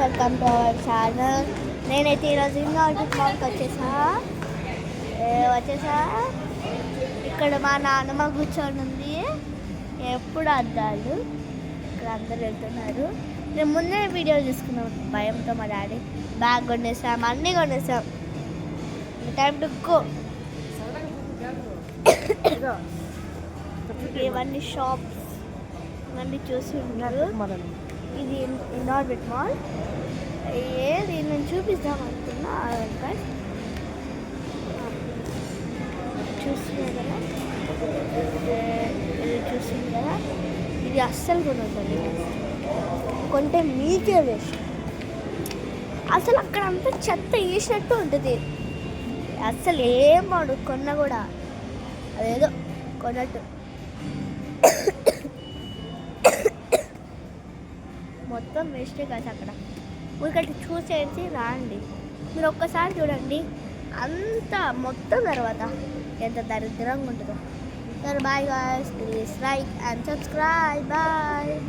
Welcome to our channel. నేనైతే ఈరోజు Inorbit మాల్కి వచ్చేసా. ఇక్కడ మా నాన్నమ్మ కూర్చొని ఉంది. ఎప్పుడు అద్దాలు. ఇక్కడ అందరు వెళ్తున్నారు. నేను ముందే వీడియో తీసుకున్నాం భయంతో. మా డాడీ బ్యాగ్ కొనేసాం, అన్నీ కొనేసాం. Time to go. ఇవన్నీ షాప్స్, ఇవన్నీ చూసి ఉన్నారు. ఇది ఇన్నార్బిట్ మాల్. ఏది నేను చూపిద్దాం అనుకున్నా. చూస్తున్నారు కదా, ఇది చూస్తుంది కదా. ఇది అస్సలు కొనొద్దండి, కొంటే మీకే వేస్ట్. అసలు అక్కడ అంతా చెత్త వేసినట్టు ఉంటుంది. అస్సలు ఏం వాడు కొన్నా కూడా అదేదో కొన్నట్టు. మొత్తం వేస్టే కాదు. అక్కడ ఊరికట్టి చూసేసి రాండి. మీరు ఒక్కసారి చూడండి, అంత మొత్తం తర్వాత ఎంత దరిద్రంగా ఉంటుందో. Bye guys, please like and subscribe. Bye.